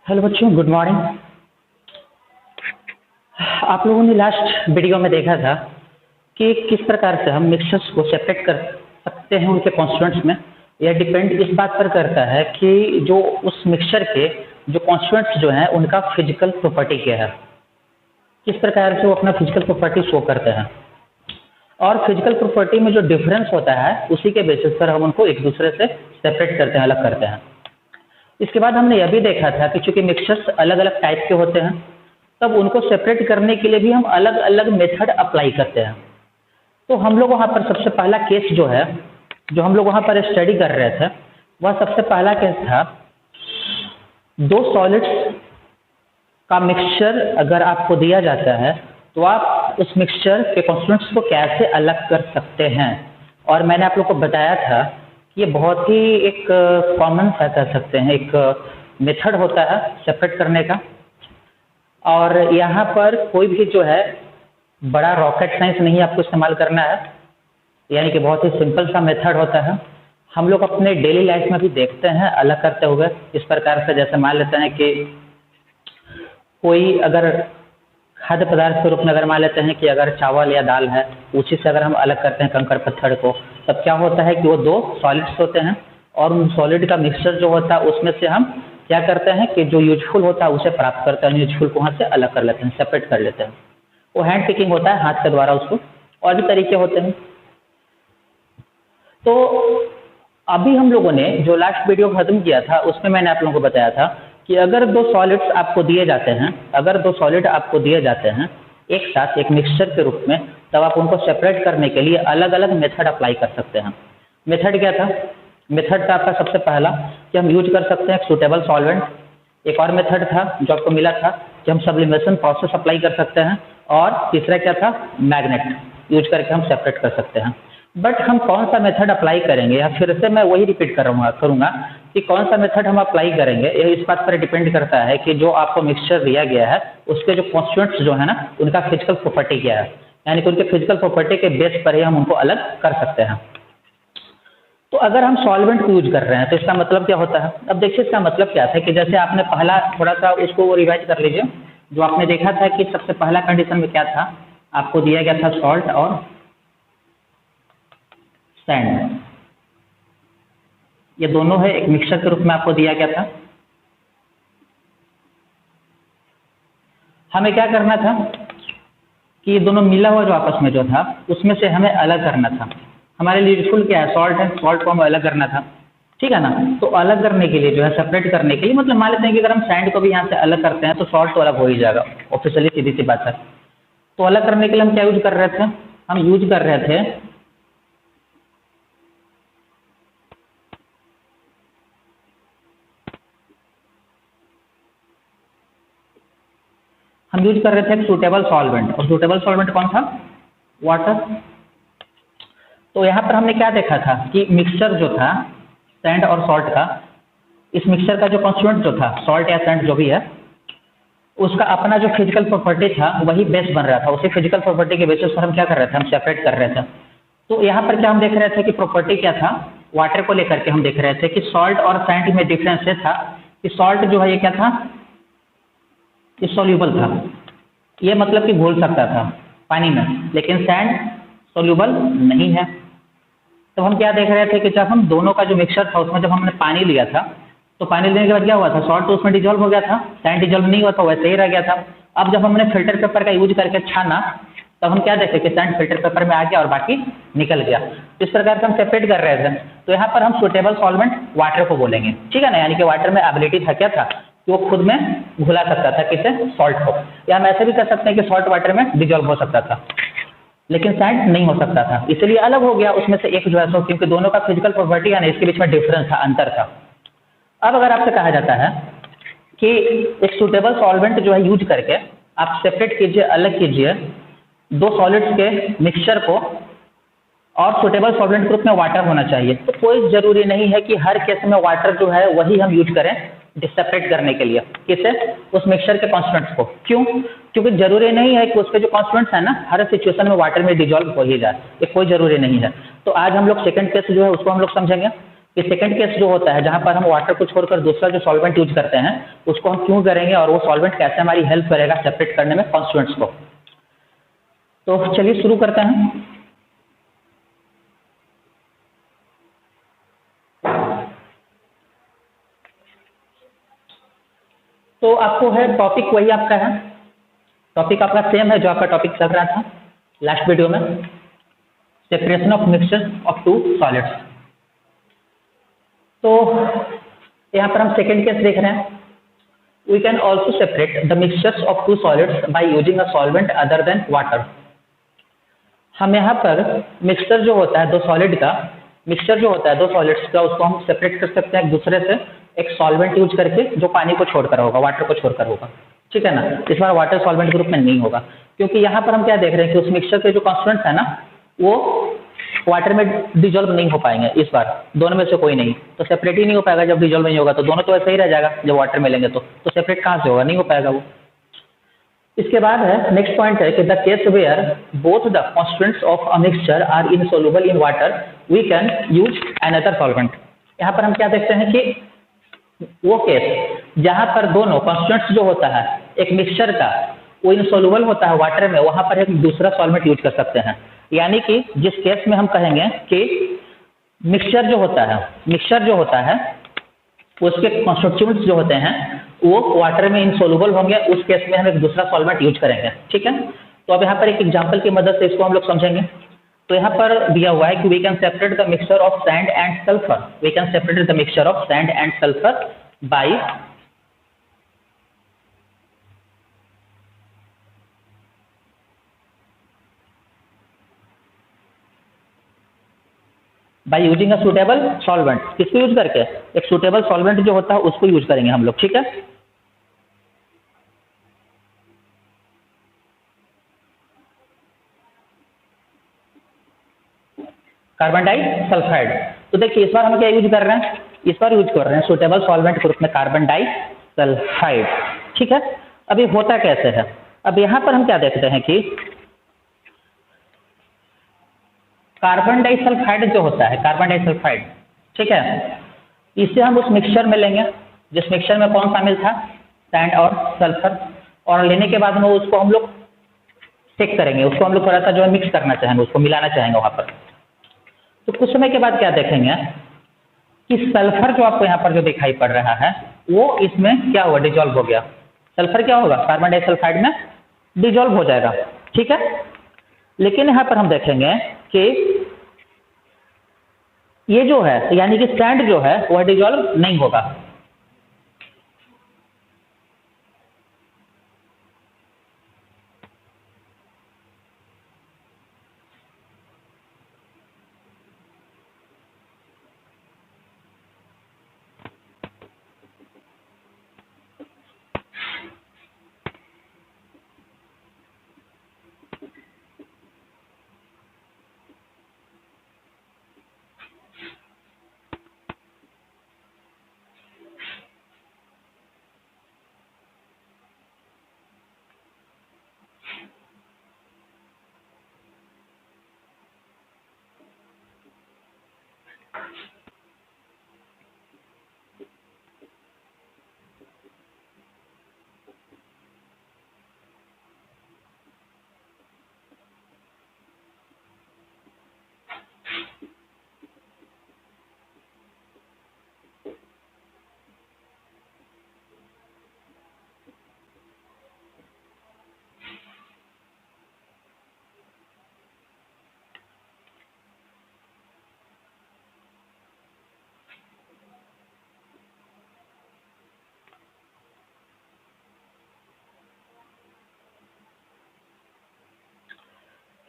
Hello बच्चों, good morning. आप लोगों ने लास्ट वीडियो में देखा था कि किस प्रकार से हम मिक्सचर्स को सेपरेट कर सकते हैं उनके कॉन्स्टिट्यूएंट्स में। यह डिपेंड इस बात पर करता है कि जो उस मिक्सचर के जो कॉन्स्टिट्यूएंट्स जो हैं उनका फिजिकल प्रॉपर्टी क्या है, किस प्रकार से वो अपना फिजिकल प्रॉपर्टी शो करते हैं। और फिजिकल प्रॉपर्टी में जो डिफरेंस होता है उसी के बेसिस पर हम उनको एक दूसरे से सेपरेट करते हैं, अलग करते हैं। इसके बाद हमने यह भी देखा था कि चूंकि मिक्सचर्स अलग अलग टाइप के होते हैं, तब उनको सेपरेट करने के लिए भी हम अलग अलग मेथड अप्लाई करते हैं। तो हम लोग वहाँ पर सबसे पहला केस जो है, जो हम लोग वहाँ पर स्टडी कर रहे थे, वह सबसे पहला केस था दो सॉलिड्स का मिक्सचर अगर आपको दिया जाता है तो आप उस मिक्सचर के कॉन्स्टिट्यूएंट्स को कैसे अलग कर सकते हैं। और मैंने आप लोग को बताया था कि ये बहुत ही एक कॉमन सा कह सकते हैं एक मेथड होता है सेपरेट करने का। और यहाँ पर कोई भी जो है बड़ा रॉकेट साइंस नहीं आपको इस्तेमाल करना है, यानी कि बहुत ही सिंपल सा मेथड होता है। हम लोग अपने डेली लाइफ में भी देखते हैं अलग करते हुए इस प्रकार से। जैसे मान लेते हैं कि कोई अगर खाद्य पदार्थ के रूप में अगर मान लेते हैं कि अगर चावल या दाल है, उसी से अगर हम अलग करते हैं कंकड़ पत्थर को, तब क्या होता है कि वो दो सॉलिड्स होते हैं और उन सॉलिड का मिक्सचर जो होता है उसमें से हम क्या करते हैं कि जो यूजफुल होता है उसे प्राप्त करते हैं, यूजफुल को वहाँ से अलग कर लेते हैं, सेपरेट कर लेते हैं। वो हैंड पिकिंग होता है, हाथ के द्वारा उसको, और भी तरीके होते हैं। तो अभी हम लोगों ने जो लास्ट वीडियो खत्म किया था उसमें मैंने आप लोगों को बताया था कि अगर दो सॉलिड्स आपको दिए जाते हैं, अगर दो सॉलिड आपको दिए जाते हैं एक साथ एक मिक्सचर के रूप में, तब आप उनको सेपरेट करने के लिए अलग अलग मेथड अप्लाई कर सकते हैं। मेथड क्या था? मेथड था आपका सबसे पहला कि हम यूज कर सकते हैं सूटेबल सॉल्वेंट। एक और मेथड था जो आपको मिला था कि हम सब्लिमेशन प्रोसेस अप्लाई कर सकते हैं। और तीसरा क्या था? मैग्नेट यूज करके हम सेपरेट कर सकते हैं। बट हम कौन सा मेथड अप्लाई करेंगे, या फिर से मैं वही रिपीट करूँगा कि कौन सा मेथड हम अप्लाई करेंगे, यह इस बात पर डिपेंड करता है कि जो आपको मिक्सचर दिया गया है उसके जो कॉन्स्टिट्यूएंट्स जो है ना, उनका फिजिकल प्रॉपर्टी क्या है। यानी कि उनके फिजिकल प्रॉपर्टी के बेस पर ही हम उनको अलग कर सकते हैं। तो अगर हम सॉल्वेंट को यूज कर रहे हैं तो इसका मतलब क्या होता है? अब देखिए इसका मतलब क्या था कि जैसे आपने पहला थोड़ा सा उसको रिवाइज कर लीजिए। जो आपने देखा था कि सबसे पहला कंडीशन में क्या था, आपको दिया गया था सॉल्ट और सैंड, ये दोनों है एक मिक्सचर के रूप में आपको दिया गया था। हमें क्या करना था कि ये दोनों मिला हुआ जो आपस में जो था उसमें से हमें अलग करना था। हमारे लिए यूजफुल क्या है? सॉल्ट है, सॉल्ट को हमें अलग करना था, ठीक है ना। तो अलग करने के लिए जो है, सेपरेट करने के लिए, मतलब मान लेते हैं कि अगर हम सैंड को भी यहाँ से अलग करते हैं तो सॉल्ट तो अलग हो ही जाएगा, ऑफिशियली सीधी सी बात है। तो अलग करने के लिए हम क्या यूज कर रहे थे? हम यूज कर रहे थे एक सूटेबल सॉल्वेंट। और सूटेबल सॉल्वेंट कौन था? वाटर। तो यहाँ पर हमने क्या देखा था कि मिक्सचर जो था सैंड और सॉल्ट का, इस मिक्सचर का जो कॉन्स्टिट्यूएंट जो था सॉल्ट या सैंड जो भी है, उसका अपना जो फिजिकल प्रॉपर्टी था वही बेस बन रहा था। उसी फिजिकल प्रॉपर्टी के बेसिस पर हम क्या कर रहे थे? हम सेपरेट कर रहे थे। तो यहाँ पर क्या हम देख रहे थे कि प्रॉपर्टी क्या था? वाटर को लेकर के हम देख रहे थे कि सॉल्ट और सैंड में डिफरेंस ये था कि सॉल्ट जो है ये क्या था? ये सॉल्यूबल था, ये मतलब कि घुल सकता था पानी में, लेकिन सैंड सॉल्यूबल नहीं है। तो हम क्या देख रहे थे कि जब हम दोनों का जो मिक्सचर था उसमें जब हमने पानी लिया था, तो पानी लेने के बाद क्या हुआ था? सॉल्ट तो उसमें डिजोल्व हो गया था, सैंड डिजोल्व नहीं हुआ था, वैसे ही रह गया था। अब जब हमने फिल्टर पेपर का यूज करके छाना, तब हम क्या देखे कि सैंड फिल्टर पेपर में आ गया और बाकी निकल गया। इस प्रकार से हम सेपरेट कर रहे थे। तो यहाँ पर हम सूटेबल सॉल्वेंट वाटर को बोलेंगे, ठीक है ना। यानी कि वाटर में एबिलिटी था, क्या था? कि वो खुद में घुला सकता था किसे? सॉल्ट को। या हम ऐसे भी कर सकते हैं कि सॉल्ट वाटर में डिजोल्व हो सकता था, लेकिन सैंड नहीं हो सकता था, इसलिए अलग हो गया उसमें से एक जो है। सो क्योंकि दोनों का फिजिकल प्रॉपर्टी है ना, इसके बीच में डिफरेंस था, अंतर था। अब अगर आपसे कहा जाता है कि एक सूटेबल सॉल्वेंट जो है यूज करके आप सेपरेट कीजिए, अलग कीजिए दो सॉलिड्स के मिक्सचर को, और सूटेबल सॉल्वेंट ग्रुप में वाटर होना चाहिए, तो कोई जरूरी नहीं है कि हर केस में वाटर जो है वही हम यूज करें सेपरेट करने के लिए। किसे? उस मिक्सचर के कॉन्स्टिट्यूएंट्स को। क्यों? क्योंकि जरूरी नहीं है कि उसके जो कॉन्स्टिट्यूएंट्स है ना हर सिचुएशन में वाटर में डिजोल्व हो ही जाए, ये कोई जरूरी नहीं है। तो आज हम लोग सेकंड केस जो है उसको हम लोग समझेंगे। कि सेकंड केस जो होता है जहां पर हम वाटर को छोड़कर दूसरा जो सॉल्वेंट यूज करते हैं उसको हम क्यों करेंगे और वो सॉल्वेंट कैसे हमारी हेल्प करेगा सेपरेट करने में कॉन्स्टिट्यूएंट्स को। तो चलिए शुरू करते हैं। तो आपको है टॉपिक वही आपका है, टॉपिक आपका सेम है जो आपका टॉपिक चल रहा था लास्ट वीडियो में, separation of mixture of two solids. तो यहाँ पर हम सेकेंड केस देख रहे हैं। We can also separate the mixtures of two solids by using a solvent other than water. हम यहाँ पर मिक्सचर जो होता है दो सॉलिड का, मिक्सचर जो होता है दो सॉलिड्स का, उसको हम सेपरेट कर सकते हैं एक दूसरे से एक सॉल्वेंट यूज करके जो पानी को छोड़कर होगा, वाटर को छोड़कर होगा, ठीक है ना। इस बार वाटर सॉल्वेंट ग्रुप में नहीं होगा, क्योंकि यहाँ पर हम क्या देख रहे हैं कि उस मिक्सचर के जो कॉन्स्टिट्यूएंट्स है ना वो वाटर में डिजोल्व नहीं हो पाएंगे। इस बार दोनों में से कोई नहीं, तो सेपरेट ही नहीं हो पाएगा। जब डिजोल्व नहीं होगा तो दोनों तो ऐसे ही रह जाएगा, जब वाटर में लेंगे तो सेपरेट कहाँ से होगा, नहीं हो पाएगा वो। इसके बाद है नेक्स्ट पॉइंट है कि the case where both the constituents of a mixture are insoluble in water we can use another solvent. यहाँ पर हम क्या देखते हैं कि वो केस जहां पर दोनों कॉन्स्टिट्यूएंट्स जो होता है एक मिक्सचर का वो इनसोल्युबल होता है वाटर में, वहां पर एक दूसरा सॉल्वेंट यूज कर सकते हैं। यानी कि जिस केस में हम कहेंगे कि मिक्सचर जो होता है उसके कॉन्स्टिट्यूएंट्स जो होते हैं वो वाटर में इनसोल्युबल होंगे, उस केस में हम एक दूसरा सॉल्वेंट यूज करेंगे, ठीक है। तो अब यहाँ पर एक एग्जांपल की मदद से इसको हम लोग समझेंगे। तो यहाँ पर दिया हुआ है कि we can separate the mixture of sand and sulphur, we can separate the mixture of sand and sulphur by using a suitable solvent. किसको यूज करके, एक सुटेबल सॉल्वेंट जो होता है उसको यूज करेंगे हम लोग, ठीक है। Carbon disulphide. तो देखिए इस बार हम क्या यूज कर रहे हैं, इस बार यूज कर रहे हैं सुटेबल सॉल्वेंट ग्रुप में कार्बन डाइसल्फाइड, ठीक है। अब ये होता कैसे है, अब यहाँ पर हम क्या देखते हैं कि कार्बन डाइसल्फाइड जो होता है, कार्बन डाइसल्फाइड, ठीक है, इसे हम उस मिक्सचर में लेंगे जिस मिक्सचर में कौन शामिल था, सैंड और सल्फर, और लेने के बाद में उसको हम लोग चेक करेंगे, उसको हम लोग थोड़ा सा जो है मिक्स करना चाहेंगे, उसको मिलाना चाहेंगे वहां पर। तो कुछ समय के बाद क्या देखेंगे कि सल्फर जो आपको यहाँ पर जो दिखाई पड़ रहा है वो इसमें क्या हुआ, डिजोल्व हो गया। सल्फर क्या होगा, कार्बन डाइसल्फाइड में डिजोल्व हो जाएगा, ठीक है। लेकिन यहाँ पर हम देखेंगे कि ये जो है यानी कि सैंड जो है वह डिजोल्व नहीं होगा।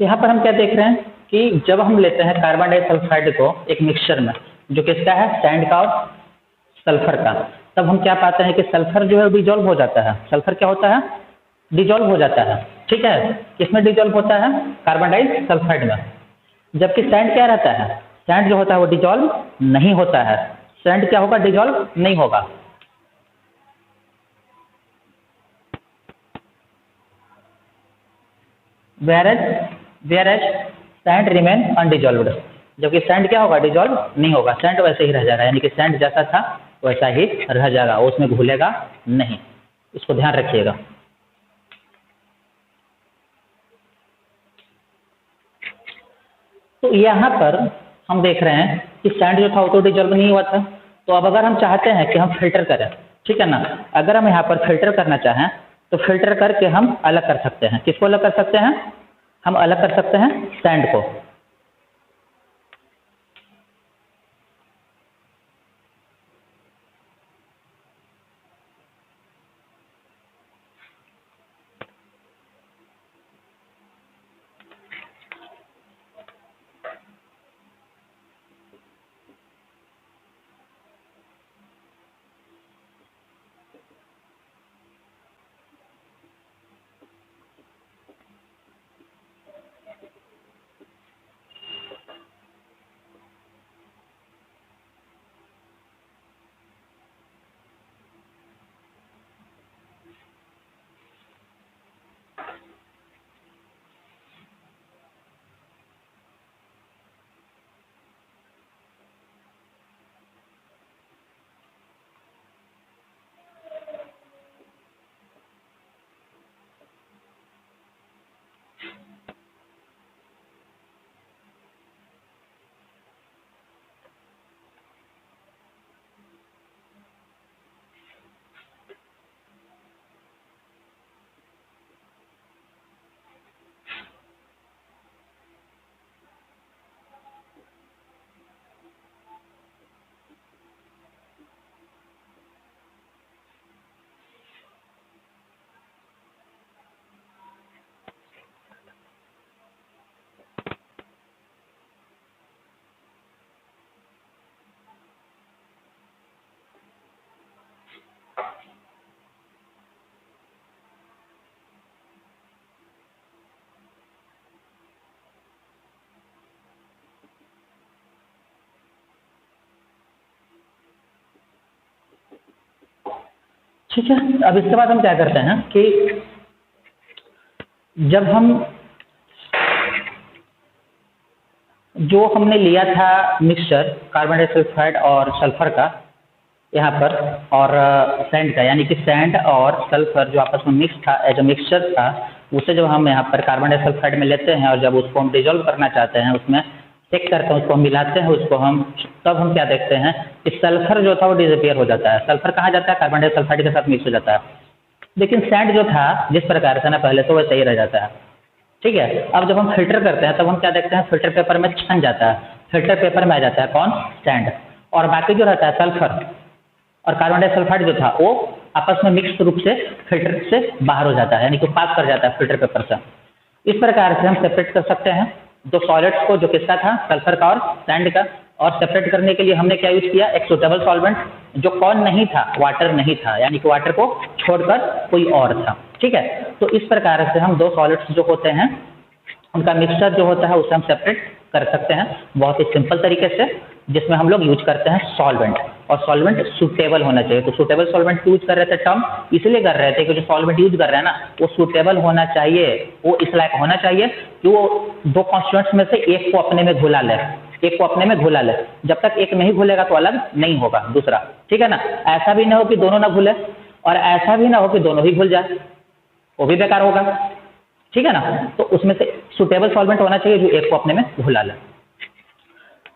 यहाँ पर हम क्या देख रहे हैं कि जब हम लेते हैं कार्बन डाइसल्फाइड को एक मिक्सचर में जो किसका है, सैंड का और सल्फर का, तब हम क्या पाते हैं कि सल्फर जो है डिजोल्व हो जाता है। सल्फर क्या होता है, डिजोल्व हो जाता है, ठीक है। किसमें डिजोल्व होता है, कार्बन डाइसल्फाइड में। जबकि सैंड क्या रहता है, सैंड जो होता है वो डिजोल्व नहीं होता है। सैंड क्या होगा, डिजोल्व नहीं होगा। whereas sand remain undissolved, जबकि सैंड क्या होगा, डिजॉल्व नहीं होगा, सैंड वैसे ही रह जाएगा, यानी कि सैंड जैसा था वैसा ही रह जाएगा, उसमें घुलेगा नहीं, इसको ध्यान रखिएगा। तो यहाँ पर हम देख रहे हैं कि सैंड जो था वो तो डिजॉल्व नहीं हुआ था। तो अब अगर हम चाहते हैं कि हम फिल्टर करें, ठीक है ना, अगर हम यहाँ पर फिल्टर करना चाहें तो फिल्टर करके हम अलग कर सकते हैं। किसको अलग कर सकते हैं? हम अलग कर सकते हैं सैंड को। ठीक है, अब इसके बाद हम क्या करते हैं कि जब हम जो हमने लिया था मिक्सचर कार्बन डाइसल्फाइड और सल्फर का यहाँ पर, और सैंड का, यानी कि सैंड और सल्फर जो आपस में मिक्स था एज अ मिक्सचर था, उसे जब हम यहाँ पर कार्बन डाइसल्फाइड में लेते हैं और जब उसको हम डिजोल्व करना चाहते हैं, उसमें चेक करते हैं, उसको हम मिलाते हैं, उसको हम तब हम क्या देखते हैं कि सल्फर जो था वो डिसअपियर हो जाता है। सल्फर कहाँ जाता है? कार्बन डाइसल्फाइड के साथ मिक्स हो जाता है। लेकिन सैंड जो था जिस प्रकार से ना पहले, तो वैसे ही रह जाता है। ठीक है, अब जब हम फिल्टर करते हैं तब हम क्या देखते हैं, फिल्टर पेपर में छन जाता है, फिल्टर पेपर में आ जाता है कौन? सैंड। और बाकी जो रहता है सल्फर और कार्बन डाइसल्फाइड जो था वो आपस में मिक्स रूप से फिल्टर से बाहर हो जाता है, यानी कि पास कर जाता है फिल्टर पेपर से। इस प्रकार से हम सेपरेट कर सकते हैं दो सॉलिड्स को, जो किसका था? सल्फर का और सैंड का। और सेपरेट करने के लिए हमने क्या यूज किया? एक सुटेबल सॉल्वेंट, जो कौन नहीं था? वाटर नहीं था, यानी कि वाटर को छोड़कर कोई और था। ठीक है, तो इस प्रकार से हम दो सॉलिड्स जो होते हैं उनका मिक्सचर जो होता है उसे हम सेपरेट कर सकते हैं बहुत ही सिंपल तरीके से, जिसमें हम लोग यूज करते हैं सॉल्वेंट। और सॉल्वेंट सुटेबल होना चाहिए। तो सुटेबल सॉल्वेंट यूज कर रहे थे, टर्म इसलिए कर रहे थे कि जो सॉल्वेंट यूज कर रहे हैं ना वो सुटेबल होना चाहिए, वो इस लायक होना चाहिए कि वो दो कॉन्स्टिट्यूएंट्स में से एक को अपने में घुला ले, एक को अपने में घुला ले। जब तक एक नहीं घुलेगा तो अलग नहीं होगा दूसरा। ठीक है ना, ऐसा भी ना हो कि दोनों ना घुले और ऐसा भी ना हो कि दोनों ही घुल जाए, वो भी बेकार होगा। ठीक है ना, तो उसमें से सुटेबल सॉल्वेंट होना चाहिए जो एक को अपने में घुला ले।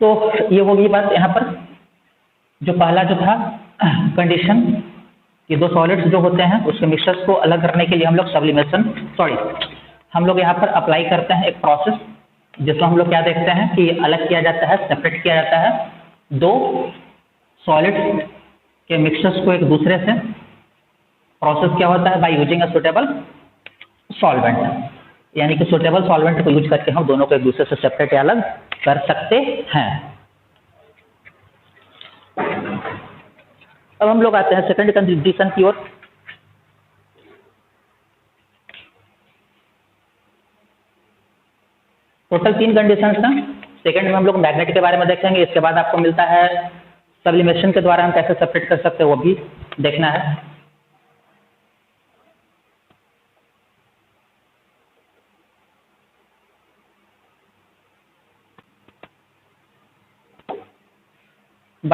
तो ये होगी बात यहाँ पर। जो पहला जो था कंडीशन, ये दो सॉलिड्स जो होते हैं उसके मिक्सचर्स को अलग करने के लिए हम लोग हम लोग यहाँ पर अप्लाई करते हैं एक प्रोसेस, जिसमें हम लोग क्या देखते हैं कि अलग किया जाता है, सेपरेट किया जाता है दो सॉलिड्स के मिक्सचर्स को एक दूसरे से। प्रोसेस क्या होता है? By using a suitable solvent, यानी कि सुटेबल सॉल्वेंट को यूज करके हम दोनों को एक दूसरे से सेपरेट या अलग कर सकते हैं। अब हम लोग आते हैं सेकंड कंडीशन की ओर। टोटल तीन कंडीशंस हैं। सेकंड में हम लोग मैग्नेट के बारे में देखेंगे, इसके बाद आपको मिलता है सब्लिमेशन के द्वारा हम कैसे सेपरेट कर सकते हैं, वो भी देखना है।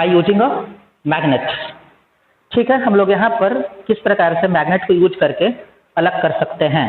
By using a magnet. ठीक है, हम लोग यहाँ पर किस प्रकार से मैग्नेट को यूज करके अलग कर सकते हैं।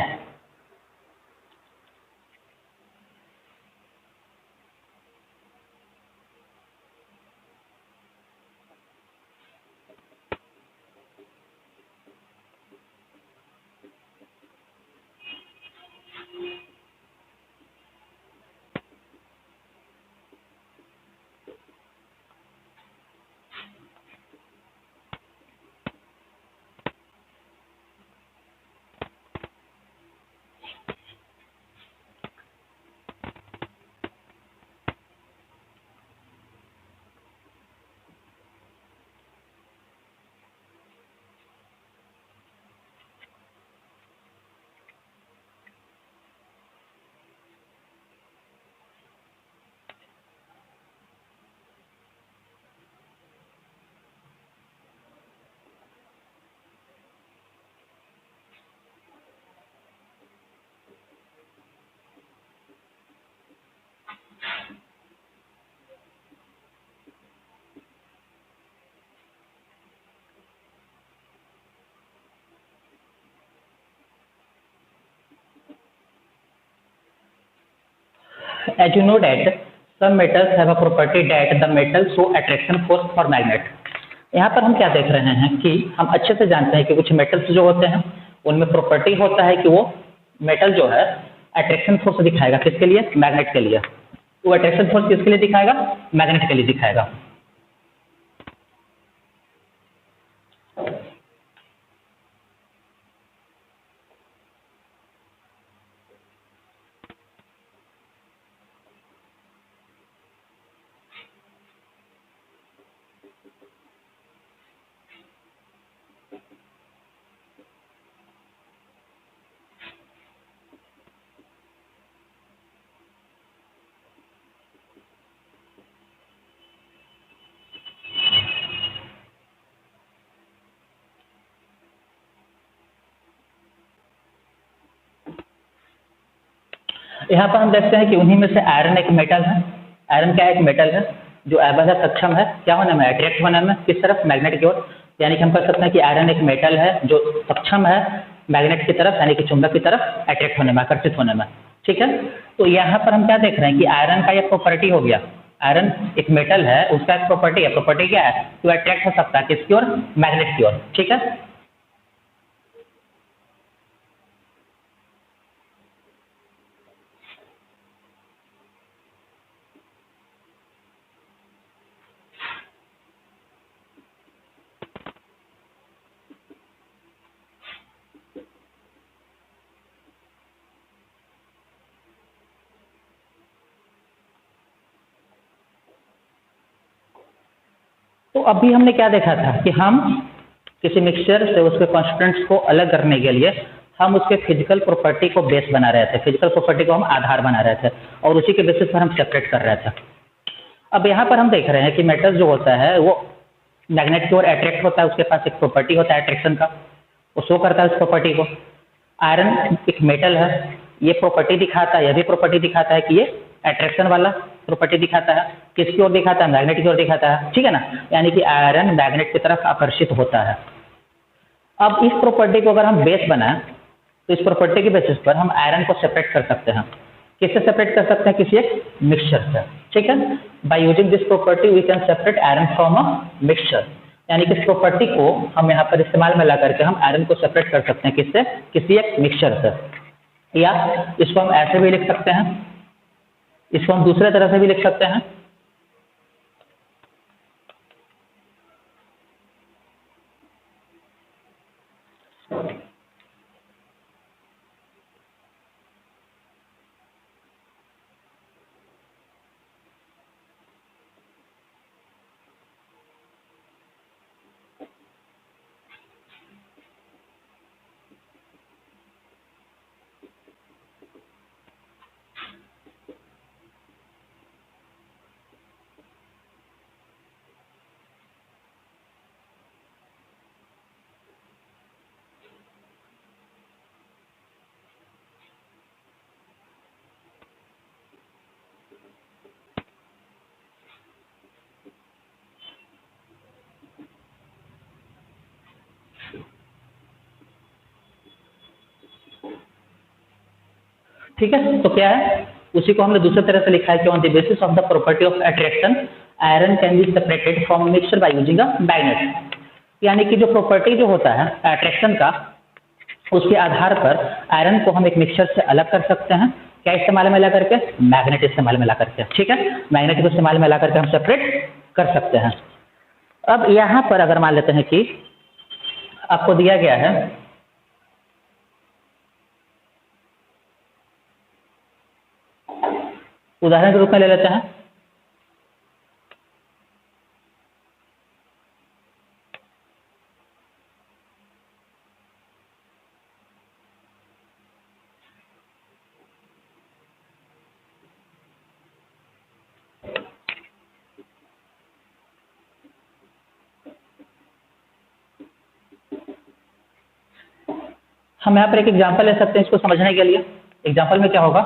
As you know that some metals have a property that the metal show attraction force for magnet। यहाँ पर हम क्या देख रहे हैं कि हम अच्छे से जानते हैं कि कुछ मेटल्स जो होते हैं उनमें प्रॉपर्टी होता है कि वो मेटल जो है अट्रैक्शन फोर्स दिखाएगा, किसके लिए? मैग्नेट के लिए। वो अट्रैक्शन फोर्स किसके लिए दिखाएगा? मैग्नेट के लिए दिखाएगा। यहाँ पर हम देखते हैं कि उन्हीं में से आयरन एक मेटल है। आयरन क्या एक मेटल है जो एबल है, सक्षम है क्या होने में? अट्रैक्ट होने में। किस तरफ? मैग्नेट की ओर। यानी कि हम कह सकते हैं कि आयरन एक मेटल है जो सक्षम है मैग्नेट की तरफ, यानी कि चुंबक की तरफ अट्रैक्ट होने में, आकर्षित होने में। ठीक है, तो यहाँ पर हम क्या देख रहे हैं कि आयरन का एक प्रॉपर्टी हो गया। आयरन एक मेटल है, उसका एक प्रॉपर्टी है। प्रॉपर्टी क्या है? तो अट्रैक्ट हो सकता है किसकी ओर? मैग्नेट की ओर। ठीक है, तो अभी हमने क्या देखा था कि हम किसी मिक्सचर से उसके कॉन्स्टिट्यूएंट्स को अलग करने के लिए हम उसके फिजिकल प्रॉपर्टी को बेस बना रहे थे, फिजिकल प्रॉपर्टी को हम आधार बना रहे थे और उसी के बेसिस पर हम सेपरेट कर रहे थे। अब यहाँ पर हम देख रहे हैं कि मेटल जो होता है वो मैग्नेट की ओर अट्रैक्ट होता है, उसके पास एक प्रॉपर्टी होता है अट्रैक्शन का, वो शो करता है उस प्रॉपर्टी को। आयरन एक मेटल है, ये प्रॉपर्टी दिखाता है, यह भी प्रॉपर्टी दिखाता है कि ये अट्रैक्शन वाला प्रॉपर्टी दिखाता है। किसकी ओर दिखाता है? मैग्नेट की ओर दिखाता है। ठीक है ना, यानी कि आयरन मैग्नेट की तरफ आकर्षित होता है। अब इस प्रॉपर्टी को अगर हम बेस बनाएं तो इस प्रॉपर्टी के बेसिस पर हम आयरन को सेपरेट कर सकते हैं। किससे सेपरेट कर सकते हैं? किसी एक मिक्सचर से। ठीक है, by using this property we can separate iron from a mixture. यानी कि इस प्रॉपर्टी को हम यहाँ पर इस्तेमाल में ला करके हम आयरन को सेपरेट कर सकते हैं। किससे? किसी एक मिक्सचर से। या इसको हम ऐसे भी लिख सकते हैं, इसको हम दूसरे तरह से भी लिख सकते हैं। ठीक है, तो क्या है, उसी को हमने दूसरी तरह से लिखा है कि on the basis of the property of attraction iron can be separated from mixture by using a magnet. यानी कि जो प्रॉपर्टी जो होता है अट्रैक्शन का, उसके आधार पर आयरन को हम एक मिक्सचर से अलग कर सकते हैं। क्या इस्तेमाल में ला करके? मैग्नेट इस्तेमाल में ला करके। ठीक है, मैग्नेट को इस्तेमाल में ला करके हम सेपरेट कर सकते हैं। अब यहाँ पर अगर मान लेते हैं कि आपको दिया गया है उदाहरण के रूप में ले लेते हैं, हम यहाँ पर एक एग्जांपल ले सकते हैं इसको समझने के लिए। एग्जांपल में क्या होगा,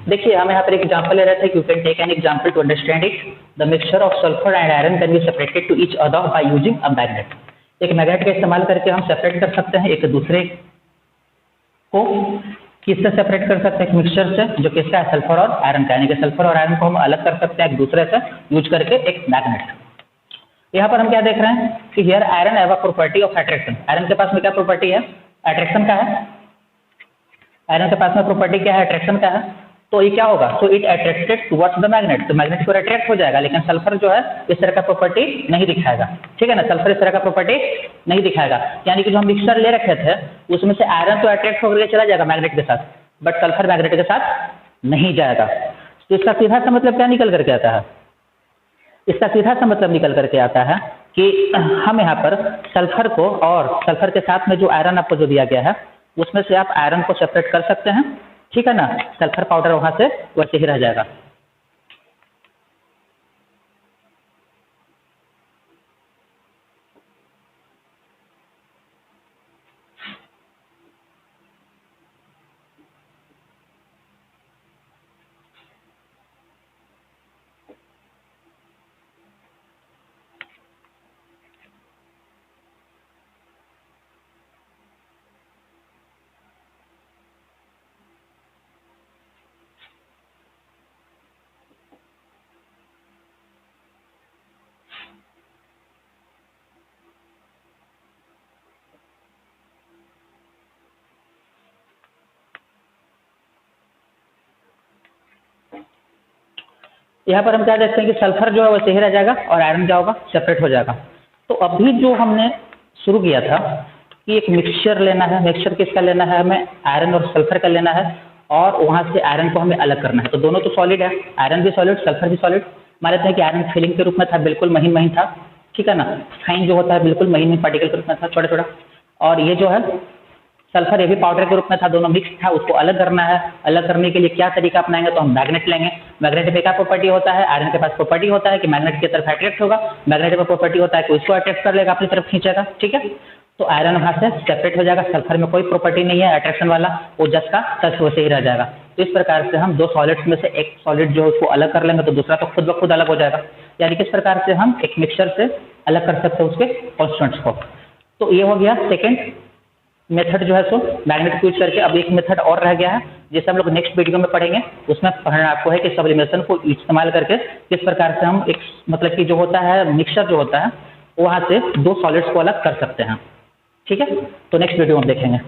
देखिए हम यहाँ पर एक एग्जांपल ले रहे थे कि you can take an example to understand it. The mixture of sulphur and iron can be separated to each other by using a magnet. एक मैग्नेट का इस्तेमाल करके हम सेपरेट कर सकते हैं एक दूसरे को। किससे सेपरेट कर सकते हैं? मिक्सचर से, जो किसका है? सल्फर और आयरन का। यानी कि सल्फर और आयरन को हम अलग कर सकते हैं एक दूसरे से यूज करके एक मैग्नेट। यहाँ पर हम क्या देख रहे हैं कि here iron have a property of attraction. Iron के पास में क्या प्रॉपर्टी है? अट्रैक्शन का है। आयरन के पास में प्रॉपर्टी क्या है? अट्रैक्शन का है। तो ये क्या होगा? So it attracted towards the magnet. तो मैग्नेट को अट्रैक्ट हो जाएगा, लेकिन सल्फर जो है इस तरह का प्रॉपर्टी नहीं दिखाएगा। ठीक है ना, सल्फर इस तरह का प्रॉपर्टी नहीं दिखाएगा। यानी कि जो हम मिक्सचर ले रखे थे उसमें से आयरन तो अट्रैक्ट होकर चला जाएगा मैग्नेट के साथ, बट सल्फर मैग्नेट के साथ नहीं जाएगा। तो इसका सीधा सा मतलब क्या निकल करके आता है? इसका सीधा सा मतलब निकल करके आता है कि हम यहाँ पर सल्फर को और सल्फर के साथ में जो आयरन आपको जो दिया गया है उसमें से आप आयरन को सेपरेट कर सकते हैं। ठीक है ना, सल्फर पाउडर वहां से वैसे ही रह जाएगा। यहाँ पर हम क्या देखते हैं कि सल्फर जो है वैसे ही रह जाएगा और आयरन क्या होगा? सेपरेट हो जाएगा। तो अभी जो हमने शुरू किया था कि एक मिक्सचर लेना है, मिक्सचर किसका लेना है? हमें आयरन और सल्फर का लेना है और वहाँ से आयरन को हमें अलग करना है। तो दोनों तो सॉलिड है, आयरन भी सॉलिड, सल्फर भी सॉलिड। मान लेते हैं कि आयरन फिलिंग के रूप में था, बिल्कुल महीन महीन था। ठीक है ना। फाइन जो होता है बिल्कुल महीन पार्टिकल के रूप में था, छोटा छोटा। और ये जो है सल्फर, ये भी पाउडर के रूप में था, दोनों मिक्स था, उसको अलग करना है। अलग करने के लिए क्या तरीका अपनाएंगे, तो हम मैग्नेट लेंगे। मैग्नेट में क्या प्रॉपर्टी होता है, आयरन के पास प्रॉपर्टी होता है कि मैग्नेट की तरफ अट्रैक्ट होगा, मैग्नेट में प्रॉपर्टी होता है कि उसको अट्रैक्ट कर लेगा, अपनी तरफ खींचेगा, ठीक है। तो आयरन वहाँ से सेपरेट हो जाएगा, सल्फर में कोई प्रॉपर्टी नहीं है अट्रैक्शन वाला, वो जस्ट का टच वैसे ही रह जाएगा। तो इस प्रकार से हम दो सॉलिड्स में से एक सॉलिड जो है उसको अलग कर लेंगे, तो दूसरा तो खुद ब खुद अलग हो जाएगा। यानी किस प्रकार से हम एक मिक्सचर से अलग कर सकते हैं उसके कॉन्स्टेंट्स को। तो ये हो गया सेकेंड मेथड जो है सो मैग्नेट यूज करके। अब एक मेथड और रह गया है जिसे हम लोग नेक्स्ट वीडियो में पढ़ेंगे। उसमें पढ़ना आपको है कि सब्लिमेशन को इस्तेमाल करके किस प्रकार से हम एक मतलब कि जो होता है मिक्सचर जो होता है वहाँ से दो सॉलिड्स को अलग कर सकते हैं, ठीक है। तो नेक्स्ट वीडियो में देखेंगे।